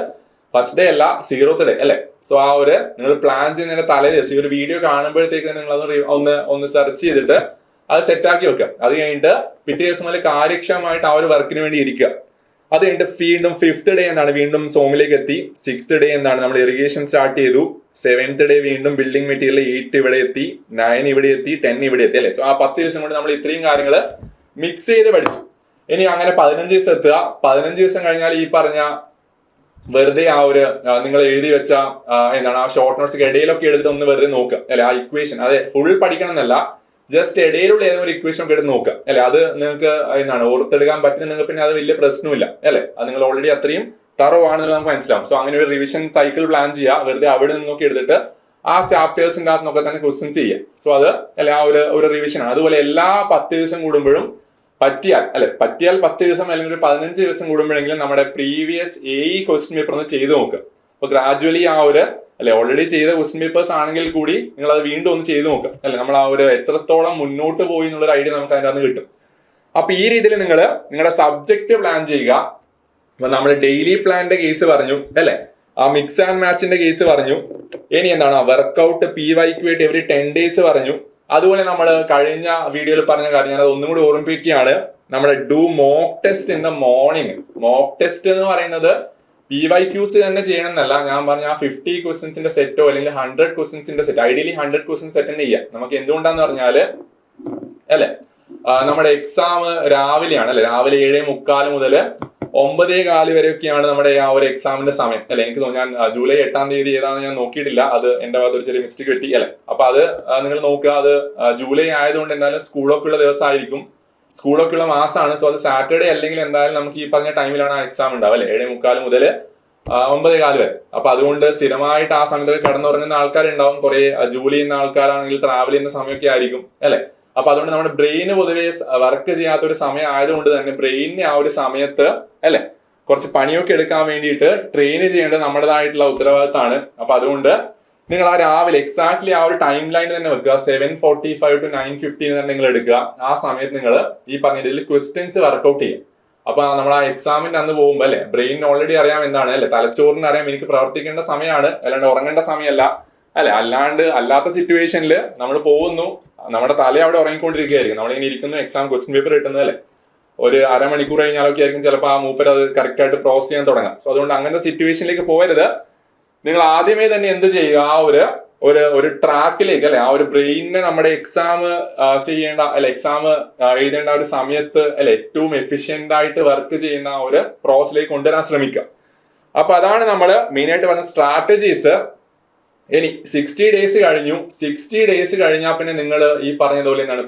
ഫസ്റ്റ് ഡേ അല്ല 0th ഡേ അല്ലെ. സോ ആ ഒരു നിങ്ങൾ പ്ലാൻ ചെയ്യുന്നതിന്റെ തലേ ദിവസം ഈ ഒരു വീഡിയോ കാണുമ്പോഴത്തേക്ക് നിങ്ങൾ അത് ഒന്ന് സെർച്ച് ചെയ്തിട്ട് അത് സെറ്റാക്കി വെക്കുക. അത് കഴിഞ്ഞിട്ട് പിറ്റേ ദിവസം നല്ല കാര്യക്ഷമമായിട്ട് ആ ഒരു വർക്കിന് വേണ്ടി ഇരിക്കുക. അത് കഴിഞ്ഞിട്ട് വീണ്ടും 5th ഡേ എന്താണ് വീണ്ടും സോമിലേക്ക് എത്തി. 6th ഡേ എന്താണ് നമ്മൾ ഇറിഗേഷൻ സ്റ്റാർട്ട് ചെയ്തു. 7th ഡേ വീണ്ടും ബിൽഡിംഗ് മെറ്റീരിയൽ 8 ഇവിടെ എത്തി, 9 ഇവിടെ എത്തി, 10 ഇവിടെ എത്തി അല്ലെ. സോ ആ 10 ദിവസം കൊണ്ട് നമ്മൾ ഇത്രയും കാര്യങ്ങൾ മിക്സ് ചെയ്ത് പഠിച്ചു. ഇനി അങ്ങനെ 15 ദിവസം എത്തുക. 15 ദിവസം കഴിഞ്ഞാൽ ഈ പറഞ്ഞ വെറുതെ ആ ഒരു നിങ്ങൾ എഴുതി വെച്ച എന്താണ് ആ ഷോർട്ട് നോട്ട്സ് ഇടയിലൊക്കെ എടുത്തിട്ട് ഒന്ന് വെറുതെ നോക്കുക അല്ലെ. ആ ഇക്വേഷൻ അതെ ഫുൾ പഠിക്കണം എന്നല്ല, ജസ്റ്റ് ഇടയിലുള്ള ഏതെങ്കിലും ഒരു ഇക്വേഷൻ ഒക്കെ എടുത്ത് നോക്കുക അല്ലെ. അത് നിങ്ങൾക്ക് എന്താണ് ഓർത്തെടുക്കാൻ പറ്റുന്ന നിങ്ങൾക്ക് പിന്നെ അത് വലിയ പ്രശ്നമില്ല അല്ലെ. അത് നിങ്ങൾ ഓൾറെഡി അത്രയും തറവാണെന്ന് നമുക്ക് മനസ്സിലാവും. സോ അങ്ങനെ ഒരു റിവിഷൻ സൈക്കിൾ പ്ലാൻ ചെയ്യുക. വെറുതെ അവിടെ നിന്നൊക്കെ എടുത്തിട്ട് ആ ചാപ്റ്റേഴ്സിന്റെ അകത്തൊക്കെ തന്നെ ക്വസ്റ്റ്യൻസ് ചെയ്യുക. സോ അത് അല്ലെ ആ ഒരു റിവിഷൻ ആണ്. അതുപോലെ എല്ലാ 10 ദിവസം കൂടുമ്പോഴും പറ്റിയാൽ 10 ദിവസം അല്ലെങ്കിൽ ഒരു 15 ദിവസം കൂടുമ്പോഴെങ്കിലും നമ്മുടെ പ്രീവിയസ് ക്വസ്റ്റ്യൻ പേപ്പർ ഒന്ന് ചെയ്ത് നോക്കുക. അപ്പൊ ഗ്രാജുവലി ആ ഒരു അല്ലെ. ഓൾറെഡി ചെയ്ത ക്വസ്റ്റ്യൻ പേപ്പേഴ്സ് ആണെങ്കിൽ കൂടി നിങ്ങൾ അത് വീണ്ടും ഒന്ന് ചെയ്ത് നോക്കുക അല്ലെ. നമ്മൾ ആ ഒരു എത്രത്തോളം മുന്നോട്ട് പോയി എന്നുള്ളൊരു ഐഡിയ നമുക്ക് അതിനകത്ത് കിട്ടും. അപ്പൊ ഈ രീതിയിൽ നിങ്ങൾ നിങ്ങളുടെ സബ്ജക്ട് പ്ലാൻ ചെയ്യുക. അപ്പൊ നമ്മൾ ഡെയിലി പ്ലാന്റെ കേസ് പറഞ്ഞു അല്ലെ, ആ മിക്സ് ആൻഡ് മാച്ചിന്റെ കേസ് പറഞ്ഞു. ഇനി എന്താണ് വർക്ക്ഔട്ട് PYQ ആയിട്ട് എവറി 10 days പറഞ്ഞു. അതുപോലെ നമ്മൾ കഴിഞ്ഞ വീഡിയോയിൽ പറഞ്ഞ കാര്യം ഞാൻ അത് ഒന്നും കൂടി ഓർമ്മിപ്പിക്കുകയാണ്. നമ്മുടെ do mock test in the morning. Mock test എന്ന് പറയുന്നത് PYQs തന്നെ ചെയ്യണമെന്നല്ല, ഞാൻ പറഞ്ഞ ആ 50 ക്വസ്റ്റ്യൻസിന്റെ സെറ്റോ അല്ലെങ്കിൽ 100 ക്വസ്റ്റ്യൻസിന്റെ സെറ്റ്, ഐഡിയലി 100 ക്വസ്റ്റ്യൻസ് സെറ്റ് തന്നെ ചെയ്യാം. നമുക്ക് എന്തുകൊണ്ടാന്ന് പറഞ്ഞാല് അല്ലെ, നമ്മുടെ എക്സാം രാവിലെയാണ് അല്ലെ, രാവിലെ 7:45 മുതൽ 9:15 വരെയൊക്കെയാണ് നമ്മുടെ ആ ഒരു എക്സാമിന്റെ സമയം അല്ലെ. എനിക്ക് തോന്നുന്നു ഞാൻ ജൂലൈ 8-ാം തീയതി ഏതാണെന്ന് ഞാൻ നോക്കിയിട്ടില്ല, അത് എന്റെ ഭാഗത്ത് ഒരു ചെറിയ മിസ്റ്റേക്ക് കിട്ടി അല്ലെ. അപ്പൊ അത് നിങ്ങൾ നോക്കുക, അത് ജൂലൈ ആയതുകൊണ്ട് എന്തായാലും സ്കൂളൊക്കെ ഉള്ള ദിവസമായിരിക്കും, സ്കൂളൊക്കെ ഉള്ള മാസമാണ്. സോ അത് സാറ്റർഡേ അല്ലെങ്കിൽ എന്തായാലും നമുക്ക് ഈ പറഞ്ഞ ടൈമിലാണ് ആ എക്സാം ഉണ്ടാവും അല്ലെ, 7:45 മുതൽ 9:15 വരെ. അപ്പൊ അതുകൊണ്ട് സ്ഥിരമായിട്ട് ആ സമയത്തൊക്കെ കിടന്നുറങ്ങുന്ന ആൾക്കാരുണ്ടാവും, കുറെ ജോലി ചെയ്യുന്ന ആൾക്കാരാണെങ്കിൽ ട്രാവൽ ചെയ്യുന്ന സമയമൊക്കെ ആയിരിക്കും അല്ലെ. അപ്പൊ അതുകൊണ്ട് നമ്മുടെ ബ്രെയിന് പൊതുവെ വർക്ക് ചെയ്യാത്ത ഒരു സമയം ആയതുകൊണ്ട് തന്നെ ബ്രെയിനിനെ ആ ഒരു സമയത്ത് അല്ലെ കുറച്ച് പണിയൊക്കെ എടുക്കാൻ വേണ്ടിയിട്ട് ട്രെയിൻ ചെയ്യേണ്ടത് നമ്മുടേതായിട്ടുള്ള ഉത്തരവാദിത്തമാണ്. അപ്പൊ അതുകൊണ്ട് നിങ്ങൾ ആ രാവിലെ എക്സാക്ട്ലി ആ ഒരു ടൈം ലൈൻ തന്നെ വെക്കുക. 7:45 to 9:15 തന്നെ നിങ്ങൾ എടുക്കുക. ആ സമയത്ത് നിങ്ങൾ ഈ പറഞ്ഞ രീതിയിൽ ക്വസ്റ്റ്യൻസ് വർക്ക്ഔട്ട് ചെയ്യും. അപ്പൊ നമ്മൾ ആ എക്സാമിന്റെ അന്ന് പോകുമ്പോൾ അല്ലെ, ബ്രെയിനിന് ഓൾറെഡി അറിയാം എന്താണ് അല്ലെ, തലച്ചോറിന് അറിയാം എനിക്ക് പ്രവർത്തിക്കേണ്ട സമയമാണ്, അല്ലാണ്ട് ഉറങ്ങേണ്ട സമയമല്ല അല്ലെ. അല്ലാത്ത സിറ്റുവേഷനിൽ നമ്മൾ പോകുന്നു, നമ്മുടെ തല അവിടെ ഉറങ്ങിക്കൊണ്ടിരിക്കുകയായിരിക്കും, നമ്മളിങ്ങനെ ഇരിക്കുന്നു, എക്സാം ക്വസ്റ്റ്യൻ പേപ്പർ കിട്ടുന്നത് അല്ലെ, ഒരു അരമണിക്കൂർ കഴിഞ്ഞാലൊക്കെ ആയിരിക്കും ചിലപ്പോൾ ആ മൂപ്പർ അത് കറക്റ്റ് ആയിട്ട് പ്രോസസ് ചെയ്യാൻ തുടങ്ങാം. സോ അതുകൊണ്ട് അങ്ങനത്തെ സിറ്റുവേഷനിലേക്ക് പോകരുത്. നിങ്ങൾ ആദ്യമേ തന്നെ എന്ത് ചെയ്യുക, ആ ഒരു ട്രാക്കിലേക്ക് അല്ലെ, ആ ഒരു ബ്രെയിനിനെ നമ്മുടെ എക്സാം ചെയ്യേണ്ട അല്ലെ, എക്സാം എഴുതേണ്ട ഒരു സമയത്ത് അല്ലെ ഏറ്റവും എഫിഷ്യന്റ് ആയിട്ട് വർക്ക് ചെയ്യുന്ന ആ ഒരു പ്രോസസ്സിലേക്ക് കൊണ്ടുവരാൻ ശ്രമിക്കുക. അപ്പൊ അതാണ് നമ്മൾ മെയിൻ ആയിട്ട് പറഞ്ഞ സ്ട്രാറ്റജീസ്. ഇനി 60 days കഴിഞ്ഞു. 60 days കഴിഞ്ഞാൽ പിന്നെ നിങ്ങൾ ഈ പറഞ്ഞതുപോലെ എന്താണ്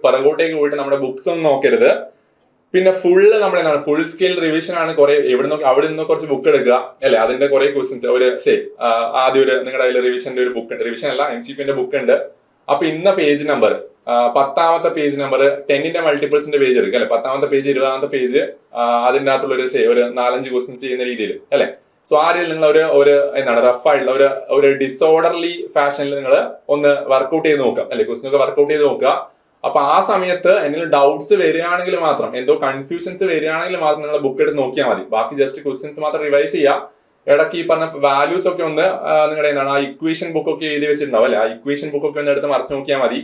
പിറകോട്ടേക്ക് പോയിട്ട് നമ്മുടെ ബുക്സ് ഒന്നും നോക്കരുത്. പിന്നെ ഫുള്ള് നമ്മൾ എന്താണ് ഫുൾ സ്കെയിൽ റിവിഷൻ ആണ്. കുറെ അവിടെ നിന്ന് കുറച്ച് ബുക്ക് എടുക്കുക അല്ലെ, അതിന്റെ കുറെ ക്വസ്റ്റ്യൻസ് ഒരു ആദ്യം നിങ്ങളുടെ കയ്യിൽ റിവിഷന്റെ ഒരു ബുക്ക് ഉണ്ട്, റിവിഷൻ അല്ല MCQന്റെ ബുക്ക് ഉണ്ട്. അപ്പൊ ഇന്ന പേജ് നമ്പർ 10ാമത്തെ പേജ് നമ്പർ 10ന്റെ മൾട്ടിപ്പിൾസിന്റെ പേജ് എടുക്കുക അല്ലെ, 10ാമത്തെ പേജ് 20ാമത്തെ പേജ് അതിന്റെ അകത്തുള്ള ഒരു 4-5 ക്വസ്റ്റ്യൻസ് ചെയ്യുന്ന രീതിയിൽ അല്ലെ. സോ ആ രീതിയിൽ നിങ്ങൾ ഒരു എന്താണ് റഫ് ആയിട്ടുള്ള ഒരു ഡിസോർഡർലി ഫാഷനിൽ നിങ്ങൾ ഒന്ന് വർക്ക്ഔട്ട് ചെയ്ത് നോക്കുക അല്ലെ, ക്വസ്റ്റ്യൻ ഒക്കെ വർക്ക്ഔട്ട് ചെയ്ത് നോക്കുക. അപ്പൊ ആ സമയത്ത് എന്തെങ്കിലും ഡൗട്ട്സ് വരികയാണെങ്കിൽ മാത്രം, എന്തോ കൺഫ്യൂഷൻസ് വരികയാണെങ്കിൽ മാത്രം നിങ്ങൾ ബുക്ക് എടുത്ത് നോക്കിയാൽ മതി. ബാക്കി ജസ്റ്റ് ക്വസ്റ്റ്യൻസ് മാത്രം റിവൈസ് ചെയ്യുക. ഇടയ്ക്ക് ഈ പറഞ്ഞ വാല്യൂസ് ഒക്കെ ഒന്ന് നിങ്ങളുടെ എന്താണ് ആ ഇക്വേഷൻ ബുക്ക് ഒക്കെ എഴുതി വെച്ചിട്ടുണ്ടാവും അല്ലെ, ആ ഇക്വേഷൻ ബുക്ക് ഒക്കെ ഒന്ന് എടുത്ത് മറിച്ച് നോക്കിയാൽ മതി.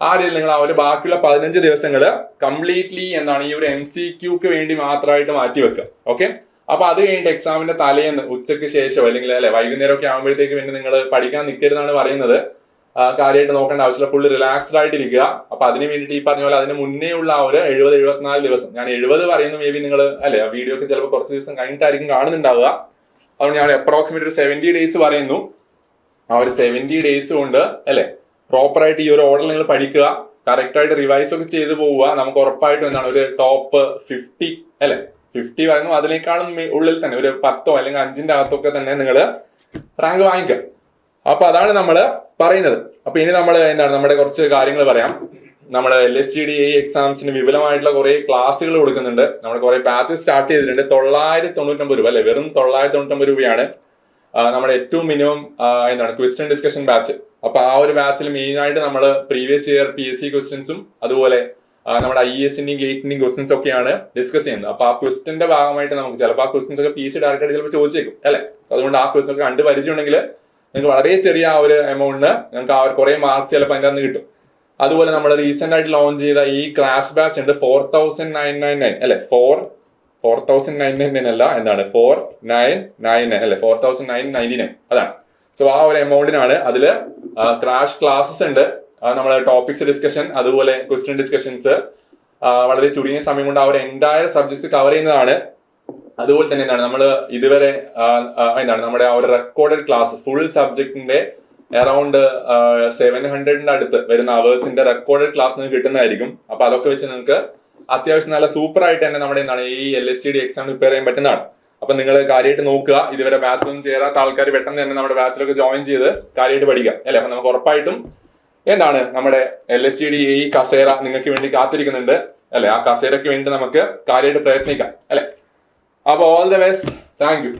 ആ രീതിയിൽ നിങ്ങൾ ആ ഒരു ബാക്കിയുള്ള 15 ദിവസങ്ങൾ കംപ്ലീറ്റ്ലി എന്താണ് ഈ ഒരു MCQക്ക് വേണ്ടി മാത്രമായിട്ട് മാറ്റി വെക്കുക. ഓക്കെ, അപ്പൊ അത് കഴിഞ്ഞിട്ട് എക്സാമിന്റെ തലേന്ന് ഉച്ചയ്ക്ക് ശേഷം അല്ലെങ്കിൽ അല്ലെ വൈകുന്നേരം ഒക്കെ ആകുമ്പോഴത്തേക്ക് പിന്നെ നിങ്ങൾ പഠിക്കാൻ നിൽക്കരുതെന്നാണ് പറയുന്നത്. കാര്യമായിട്ട് നോക്കേണ്ട ആവശ്യമില്ല, ഫുള്ള് റിലാക്സ്ഡ് ആയിട്ടിരിക്കുക. അപ്പൊ അതിന് വേണ്ടിയിട്ട് ഈ പറഞ്ഞ പോലെ അതിന് മുന്നേ ഉള്ള ആ ഒരു 70-74 ദിവസം, ഞാൻ 70 പറയുന്നു, മേ ബി നിങ്ങൾ അല്ലെ ആ വീഡിയോ ഒക്കെ ചിലപ്പോൾ കുറച്ച് ദിവസം കഴിഞ്ഞിട്ടായിരിക്കും കാണുന്നുണ്ടാവുക. അതുകൊണ്ട് ഞാൻ അപ്രോക്സിമേറ്റ് ഒരു 70 days പറയുന്നു. ആ ഒരു 70 days കൊണ്ട് അല്ലെ പ്രോപ്പറായിട്ട് ഈ ഒരു ഓർഡർ നിങ്ങൾ പഠിക്കുക, കറക്റ്റ് ആയിട്ട് റിവൈസ് ഒക്കെ ചെയ്ത് പോവുക. നമുക്ക് ഉറപ്പായിട്ടും എന്താണ് ഒരു ടോപ്പ് 50 അല്ലെ, 50 പറയുന്നു, അതിനേക്കാളും ഉള്ളിൽ തന്നെ ഒരു 10 അല്ലെങ്കിൽ 5ന്റെ അകത്തൊക്കെ തന്നെ നിങ്ങൾ റാങ്ക് വാങ്ങിക്കുക. അപ്പൊ അതാണ് നമ്മൾ പറയുന്നത്. അപ്പൊ ഇനി നമ്മൾ എന്താണ് നമ്മുടെ കുറച്ച് കാര്യങ്ങൾ പറയാം. നമ്മൾ LSTD എക്സാംസിന് വിപുലമായിട്ടുള്ള കുറെ ക്ലാസ്സുകൾ കൊടുക്കുന്നുണ്ട്. നമ്മൾ കുറെ ബാച്ചസ് സ്റ്റാർട്ട് ചെയ്തിട്ടുണ്ട്. 999 രൂപ അല്ലെ, വെറും 999 രൂപയാണ് നമ്മുടെ ഏറ്റവും മിനിമം എന്താണ് ക്വസ്റ്റ്യൻ ഡിസ്കഷൻ ബാച്ച്. അപ്പൊ ആ ഒരു ബാച്ചിൽ മെയിൻ ആയിട്ട് നമ്മൾ പ്രീവിയസ് ഇയർ PSC ക്വസ്റ്റ്യൻസും അതുപോലെ നമ്മുടെ IASന്റെയും ഗേറ്റിന്റെയും ക്വസ്റ്റ്യൻസ് ഒക്കെയാണ് ഡിസ്കസ് ചെയ്യുന്നത്. അപ്പൊ ആ ക്വസ്റ്റ്യന്റെ ഭാഗമായിട്ട് നമുക്ക് ചിലപ്പോൾ ആ ക്വസ്റ്റ്യൻസ് ഒക്കെ PSC ഡയറക്റ്റ് ആയിട്ട് ചിലപ്പോൾ ചോദിച്ചേക്കും അല്ലെ. അതുകൊണ്ട് ആ ക്വസ്റ്റ്യൻ ഒക്കെ കണ്ട് പരിചയമുണ്ടെങ്കിൽ നിങ്ങൾക്ക് വളരെ ചെറിയ ആ ഒരു എമൗണ്ടിന് നിങ്ങൾക്ക് ആ കുറെ മാർക്സ് ചിലപ്പോൾ അതിൻ്റെ അന്ന് കിട്ടും. അതുപോലെ നമ്മൾ റീസെന്റ് ആയിട്ട് ലോഞ്ച് ചെയ്ത ഈ ക്രാഷ് ബാച്ച് ഉണ്ട് 4999 അല്ലെ, 4999 അല്ല, എന്താണ് 4999 അല്ലെ, 4999 അതാണ്. സോ ആ ഒരു എമൗണ്ടിനാണ്. അതില് ക്രാഷ് ക്ലാസ്സസ് ഉണ്ട്, നമ്മളെ ടോപ്പിക്സ് ഡിസ്കഷൻ, അതുപോലെ ക്വസ്റ്റ്യൻ ഡിസ്കഷൻസ്, വളരെ ചുരുങ്ങിയ സമയം കൊണ്ട് ആ ഒരു എൻറ്റയർ സബ്ജക്ട്സ് കവർ ചെയ്യുന്നതാണ്. അതുപോലെ തന്നെ എന്താണ് നമ്മൾ ഇതുവരെ എന്താണ് നമ്മുടെ ആ ഒരു റെക്കോർഡഡ് ക്ലാസ് ഫുൾ സബ്ജക്റ്റിന്റെ അറൌണ്ട് 700ന്റെ അടുത്ത് വരുന്ന അവേഴ്സിന്റെ റെക്കോർഡഡ് ക്ലാസ് നിങ്ങൾക്ക് കിട്ടുന്നതായിരിക്കും. അപ്പൊ അതൊക്കെ വെച്ച് നിങ്ങൾക്ക് അത്യാവശ്യം നല്ല സൂപ്പർ ആയിട്ട് തന്നെ നമ്മുടെ എന്താണ് ഈ LSTD എക്സാം പ്രിപ്പയർ ചെയ്യാൻ പറ്റുന്നതാണ്. അപ്പൊ നിങ്ങൾ കാര്യമായിട്ട് നോക്കുക. ഇതുവരെ ബാച്ചിലൊന്നും ചേരാത്ത ആൾക്കാർ പെട്ടെന്ന് തന്നെ നമ്മുടെ ബാച്ചിലൊക്കെ ജോയിൻ ചെയ്ത് കാര്യമായിട്ട് പഠിക്കുക അല്ലെ. അപ്പൊ നമുക്ക് ഉറപ്പായിട്ടും എന്താണ് നമ്മുടെ LSTD കസേര നിങ്ങൾക്ക് വേണ്ടി കാത്തിരിക്കുന്നുണ്ട് അല്ലെ. ആ കസേരയ്ക്ക് വേണ്ടി നമുക്ക് കാര്യമായിട്ട് പ്രയത്നിക്കാം അല്ലെ. അപ്പോൾ all the best, thank you.